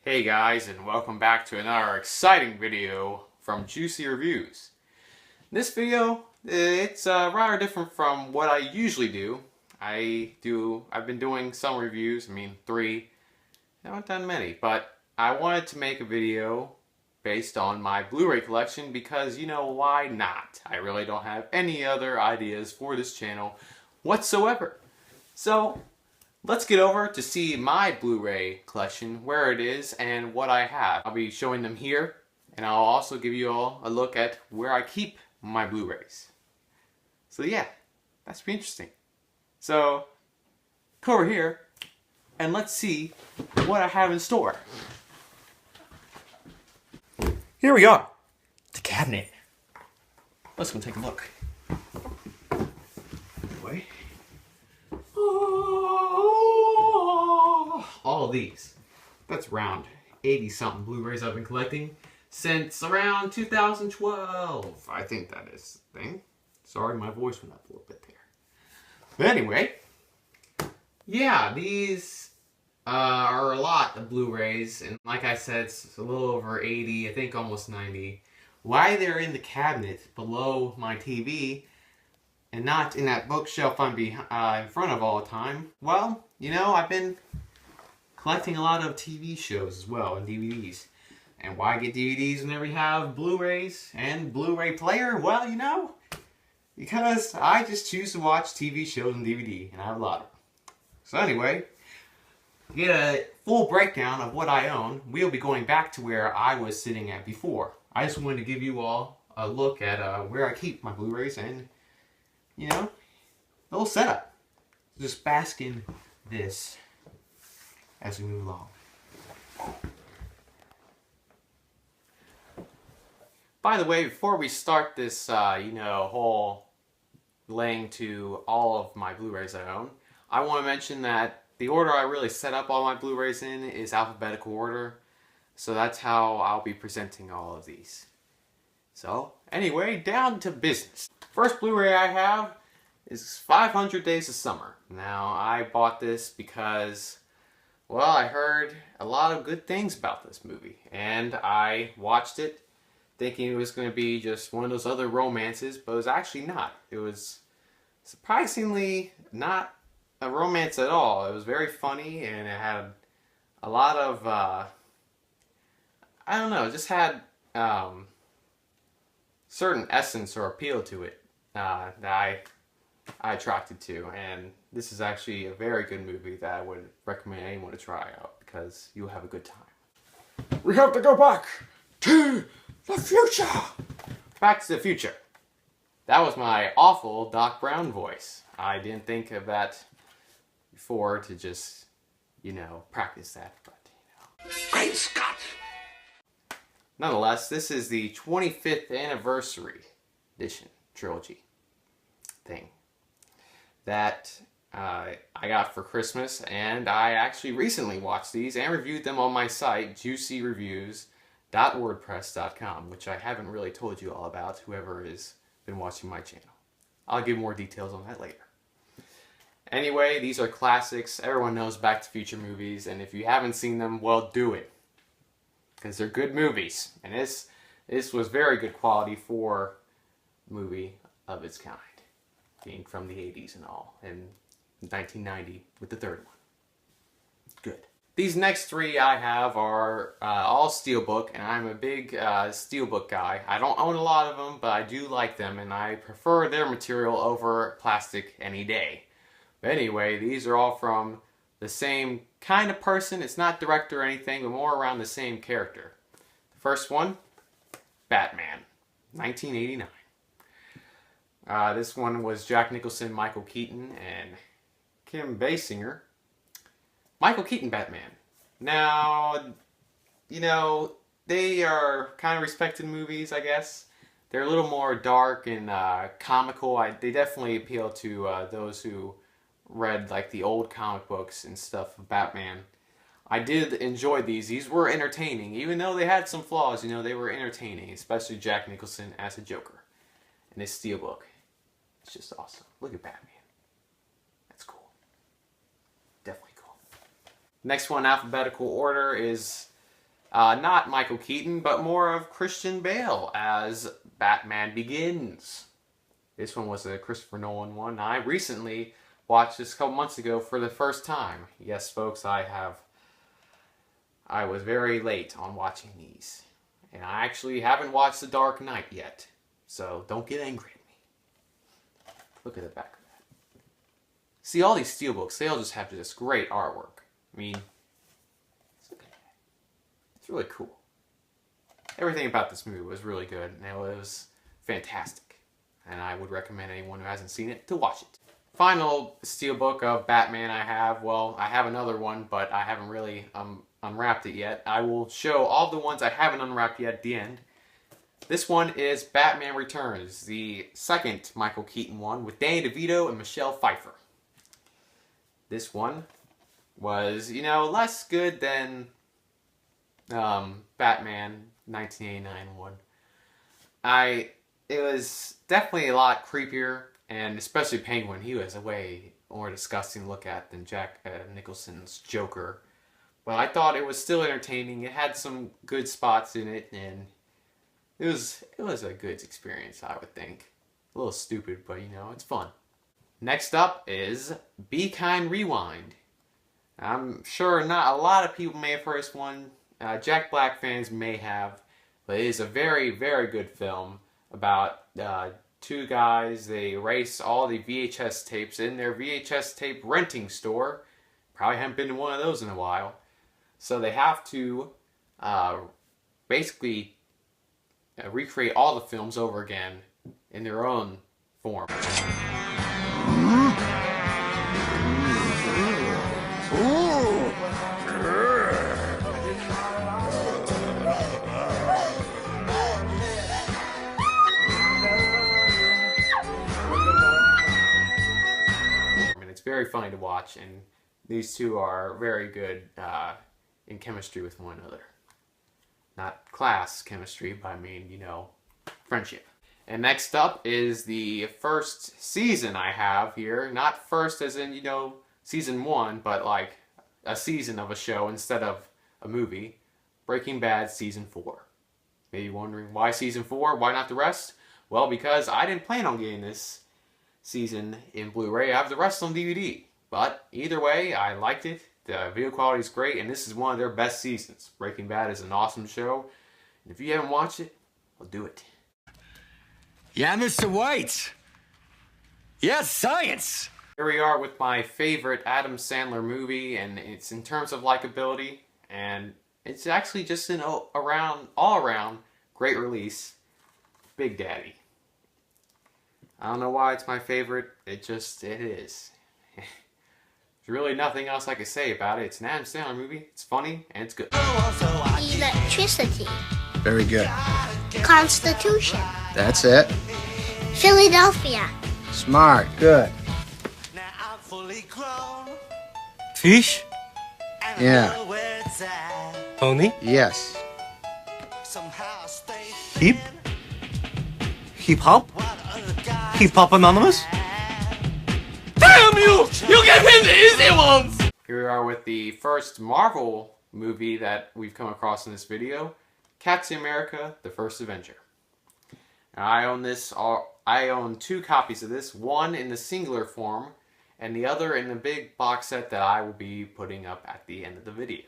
Hey guys, and welcome back to another exciting video from Juicy Reviews. This video, it's rather different from what I usually do. I've been doing some reviews, 3. I haven't done many, but I wanted to make a video based on my Blu-ray collection because, why not? I really don't have any other ideas for this channel whatsoever. So, let's get over to see my Blu-ray collection, where it is, and what I have. I'll be showing them here, and I'll also give you all a look at where I keep my Blu-rays. So yeah, that's pretty interesting. So, come over here, and let's see what I have in store. Here we are, the cabinet. Let's go take a look. Anyway. All of these. That's around 80-something Blu-rays I've been collecting since around 2012. I think that is the thing. Sorry, my voice went up a little bit there. But anyway, yeah, these are a lot of Blu-rays, and like I said, it's a little over 80, I think almost 90. Why they're in the cabinet below my TV and not in that bookshelf I'm in front of all the time, well, I've been collecting a lot of TV shows as well and DVDs. And why get DVDs whenever you have Blu-rays and Blu-ray player? Well, because I just choose to watch TV shows and DVD, and I have a lot of them. So anyway, to get a full breakdown of what I own, we'll be going back to where I was sitting at before. I just wanted to give you all a look at where I keep my Blu-rays and, the whole setup. Just bask in this as we move along. By the way, before we start this, whole laying to all of my Blu-rays I own, I want to mention that the order I really set up all my Blu-rays in is alphabetical order, so that's how I'll be presenting all of these. So, anyway, down to business. First Blu-ray I have is 500 Days of Summer. Now, I bought this because, well, I heard a lot of good things about this movie, and I watched it thinking it was going to be just one of those other romances, but it was actually not. It was surprisingly not a romance at all. It was very funny, and it had a lot of, I don't know, it just had certain essence or appeal to it that I attracted to, and this is actually a very good movie that I would recommend anyone to try out because you'll have a good time. We have to go back to the future! Back to the future. That was my awful Doc Brown voice. I didn't think of that before to just, practice that, but, Great Scott! Nonetheless, this is the 25th anniversary edition trilogy thing that I got for Christmas, and I actually recently watched these and reviewed them on my site, juicyreviews.wordpress.com, which I haven't really told you all about, whoever has been watching my channel. I'll give more details on that later. Anyway, these are classics. Everyone knows Back to the Future movies, and if you haven't seen them, well, do it. Because they're good movies, and this was very good quality for a movie of its kind, being from the 80s and all, and 1990 with the third one. Good. These next three I have are all Steelbook, and I'm a big Steelbook guy. I don't own a lot of them, but I do like them, and I prefer their material over plastic any day. But anyway, these are all from the same kind of person. It's not director or anything, but more around the same character. The first one, Batman, 1989. This one was Jack Nicholson, Michael Keaton, and Kim Basinger. Michael Keaton Batman. Now, they are kind of respected movies, I guess. They're a little more dark and comical. They definitely appeal to those who read like the old comic books and stuff of Batman. I did enjoy these. These were entertaining. Even though they had some flaws, they were entertaining. Especially Jack Nicholson as a Joker. And this Steelbook. It's just awesome. Look at Batman. That's cool. Definitely cool. Next one, alphabetical order, is Not Michael Keaton, but more of Christian Bale as Batman Begins. This one was a Christopher Nolan one. I recently watched this a couple months ago for the first time. Yes, folks, I was very late on watching these. And I actually haven't watched The Dark Knight yet. So don't get angry at me. Look at the back of that. See, all these steelbooks, they all just have this great artwork. I mean, look at that. It's really cool. Everything about this movie was really good, and it was fantastic. And I would recommend anyone who hasn't seen it to watch it. Final steelbook of Batman I have, well, I have another one, but I haven't really unwrapped it yet. I will show all the ones I haven't unwrapped yet at the end. This one is Batman Returns, the second Michael Keaton one with Danny DeVito and Michelle Pfeiffer. This one was, you know, less good than Batman 1989 one. It was definitely a lot creepier, and especially Penguin, he was a way more disgusting to look at than Jack Nicholson's Joker. But I thought it was still entertaining. It had some good spots in it, and it was a good experience, I would think. A little stupid, but you know, it's fun. Next up is Be Kind Rewind. I'm sure not a lot of people may have heard this one. Jack Black fans may have, but it is a very, very good film about two guys. They erase all the VHS tapes in their VHS tape renting store. Probably haven't been to one of those in a while. So they have to basically recreate all the films over again in their own form. Very funny to watch, and these two are very good in chemistry with one another. Not class chemistry, but I mean, you know, friendship. And next up is the first season I have here. Not first as in, you know, season 1, but like a season of a show instead of a movie. Breaking Bad season 4. Maybe wondering why season 4? Why not the rest? Well, because I didn't plan on getting this season in Blu-ray. I have the rest on DVD. But either way, I liked it. The video quality is great, and this is one of their best seasons. Breaking Bad is an awesome show. And if you haven't watched it, well, do it. Yeah, Mr. White. Yes, science. Here we are with my favorite Adam Sandler movie, and it's in terms of likability, and it's actually just an all-around great release. Big Daddy. I don't know why it's my favorite. It is. There's really nothing else I can say about it. It's an Adam Sandler movie. It's funny and it's good. Electricity. Very good. Constitution. That's it. Philadelphia. Smart. Good. Fish? Yeah. Pony? Yes. Hip? Hip hop? Hip hop Anonymous? Damn you! You gave him the easy ones! Here we are with the first Marvel movie that we've come across in this video. Captain America, The First Avenger. Now, I own 2 copies of this, one in the singular form, and the other in the big box set that I will be putting up at the end of the video.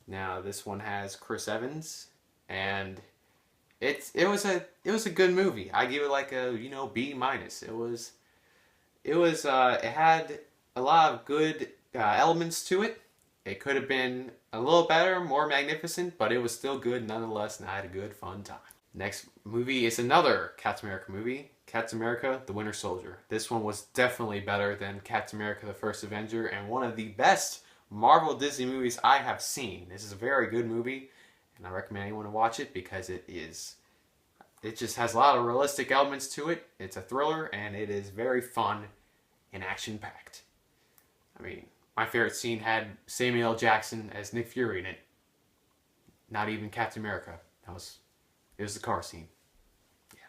Now, this one has Chris Evans, and it was a good movie. I give it like a, you know, B-. It had a lot of good elements to it. It could have been a little better, more magnificent, but it was still good nonetheless, and I had a good, fun time. Next movie is another Captain America movie, Captain America, The Winter Soldier. This one was definitely better than Captain America, The First Avenger, and one of the best Marvel Disney movies I have seen. This is a very good movie, and I recommend anyone to watch it because it just has a lot of realistic elements to it. It's a thriller, and it is very fun and action-packed. I mean, my favorite scene had Samuel L. Jackson as Nick Fury in it. Not even Captain America. It was the car scene. Yeah.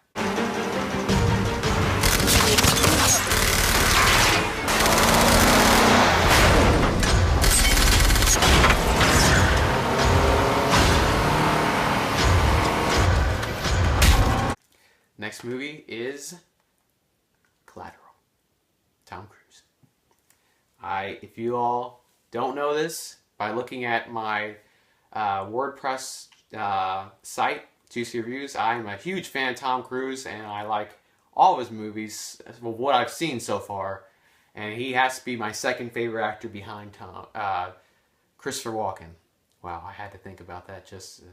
next movie is Collateral. Tom Cruise. If you all don't know this, by looking at my WordPress site, Juicy Reviews, I'm a huge fan of Tom Cruise, and I like all of his movies, well, what I've seen so far, and he has to be my second favorite actor behind Christopher Walken. Wow, I had to think about that just to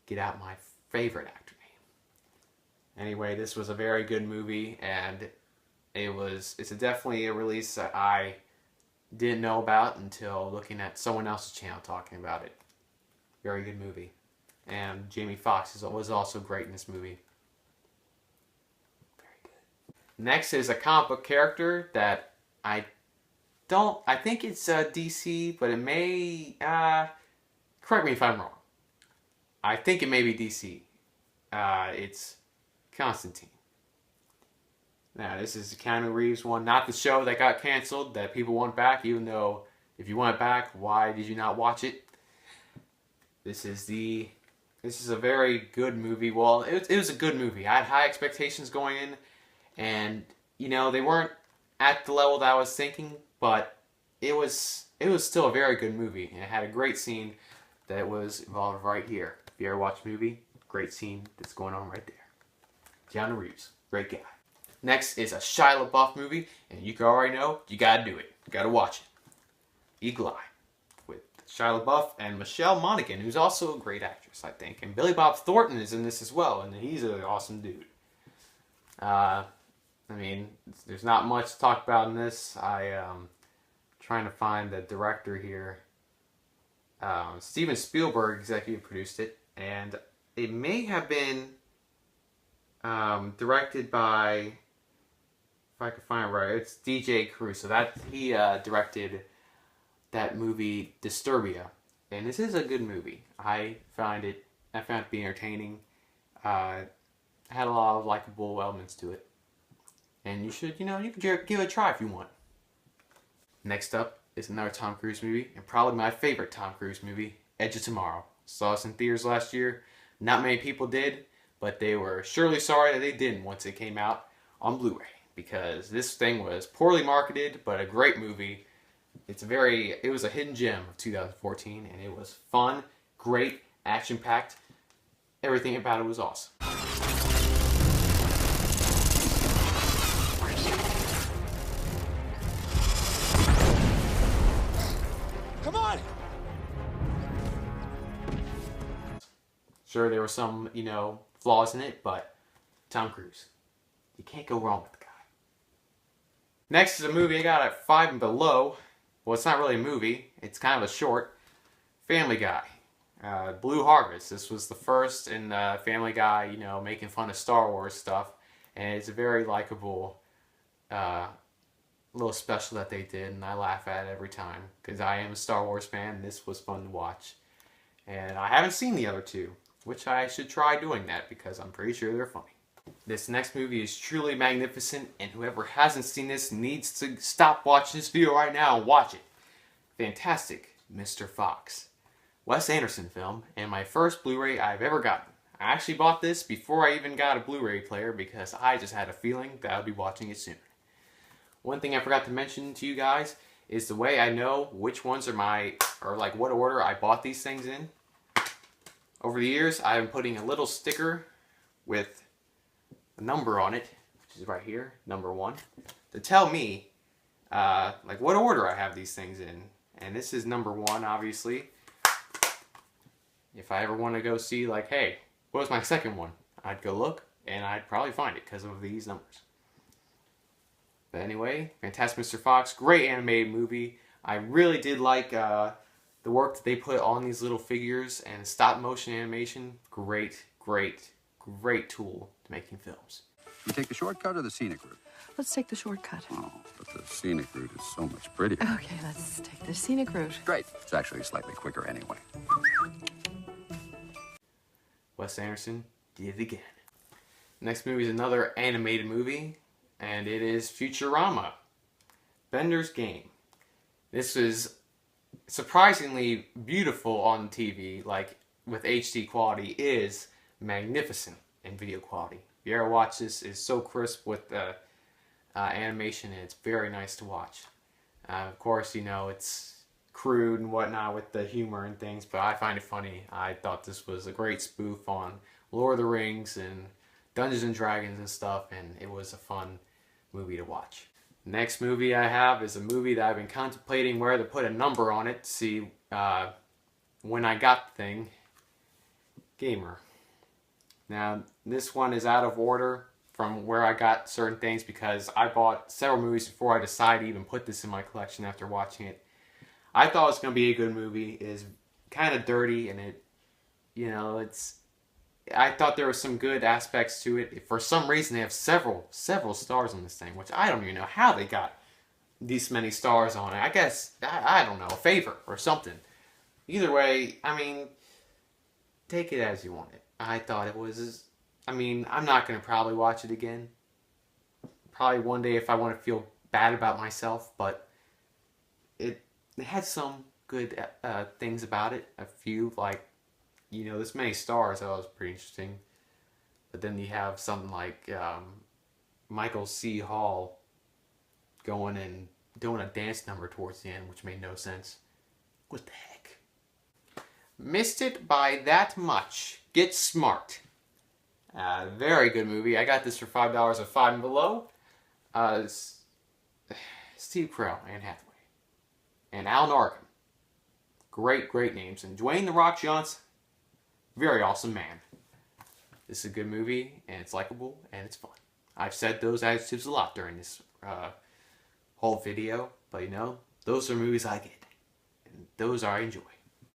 get out my favorite actor name. Anyway, this was a very good movie, and it's definitely a release that I didn't know about until looking at someone else's channel talking about it. Very good movie. And Jamie Foxx was also great in this movie. Very good. Next is a comic book character that I think it's DC, but it may, correct me if I'm wrong. I think it may be DC. It's Constantine. Now, this is the Keanu Reeves one, not the show that got canceled, that people want back, even though if you want it back, why did you not watch it? This is a very good movie. Well, it was a good movie. I had high expectations going in, and, you know, they weren't at the level that I was thinking, but it was still a very good movie, and it had a great scene that was involved right here. If you ever watch a movie, great scene that's going on right there. Keanu Reeves, great guy. Next is a Shia LaBeouf movie, and you can already know, you gotta do it. You gotta watch it. Eagle Eye, with Shia LaBeouf and Michelle Monaghan, who's also a great actress, I think. And Billy Bob Thornton is in this as well, and he's an awesome dude. I mean, there's not much to talk about in this. Trying to find the director here. Steven Spielberg executive produced it, and it may have been directed by, if I can find it right, it's DJ Caruso. He directed that movie Disturbia, and this is a good movie. I found it to be entertaining. Had a lot of likable elements to it, and you could give it a try if you want. Next up is another Tom Cruise movie, and probably my favorite Tom Cruise movie, Edge of Tomorrow. Saw this in theaters last year. Not many people did, but they were surely sorry that they didn't once it came out on Blu-ray, because this thing was poorly marketed, but a great movie. It was a hidden gem of 2014, and it was fun, great, action-packed. Everything about it was awesome. Come on! Sure, there were some, flaws in it, but Tom Cruise. You can't go wrong with the guy. Next is a movie I got at 5 and below. Well, it's not really a movie. It's kind of a short. Family Guy. Blue Harvest. This was the first in Family Guy, making fun of Star Wars stuff. And it's a very likable little special that they did, and I laugh at it every time, because I am a Star Wars fan, and this was fun to watch. And I haven't seen the other two, which I should try doing that, because I'm pretty sure they're funny. This next movie is truly magnificent, and whoever hasn't seen this needs to stop watching this video right now and watch it. Fantastic Mr. Fox. Wes Anderson film, and my first Blu-ray I've ever gotten. I actually bought this before I even got a Blu-ray player, because I just had a feeling that I would be watching it soon. One thing I forgot to mention to you guys is the way I know which ones are what order I bought these things in. Over the years, I've been putting a little sticker with a number on it, which is right here, number 1, to tell me what order I have these things in. And this is number 1, obviously. If I ever want to go see, hey, what was my second one? I'd go look, and I'd probably find it because of these numbers. But anyway, Fantastic Mr. Fox, great animated movie. I really did like the work that they put on these little figures, and stop motion animation. Great, great, great tool to making films. You take the shortcut or the scenic route? Let's take the shortcut. Oh, but the scenic route is so much prettier. Okay, let's take the scenic route. Great. It's actually slightly quicker anyway. Wes Anderson did it again. Next movie is another animated movie, and it is Futurama, Bender's Game. This is surprisingly beautiful on TV, with HD quality. It is magnificent in video quality. If you ever watch this, it's so crisp with the animation, and it's very nice to watch. Of course, you know, it's crude and whatnot with the humor and things, but I find it funny. I thought this was a great spoof on Lord of the Rings and Dungeons and Dragons and stuff, and it was a fun movie to watch. Next movie I have is a movie that I've been contemplating where to put a number on it to see when I got the thing. Gamer. Now, this one is out of order from where I got certain things because I bought several movies before I decided to even put this in my collection after watching it. I thought it was going to be a good movie. It is kind of dirty, and it, you know, I thought there were some good aspects to it. For some reason, they have several stars on this thing, which I don't even know how they got these many stars on it. I guess, I don't know, a favor or something. Either way, I mean, take it as you want it. I thought it was, I mean, I'm not going to probably watch it again. Probably one day if I want to feel bad about myself, but it had some good things about it. A few, like, you know, this many stars, that was pretty interesting. But then you have something like Michael C. Hall going and doing a dance number towards the end, which made no sense. What the heck? Missed it by that much. Get Smart. Very good movie. I got this for $5 at Five and Below. Steve Carell, Anne Hathaway, and Alan Arkin. Great names. And Dwayne "The Rock" Johnson. Very awesome man. This is a good movie, and it's likable, and it's fun. I've said those adjectives a lot during this whole video, but you know, those are movies I get, and those I enjoy.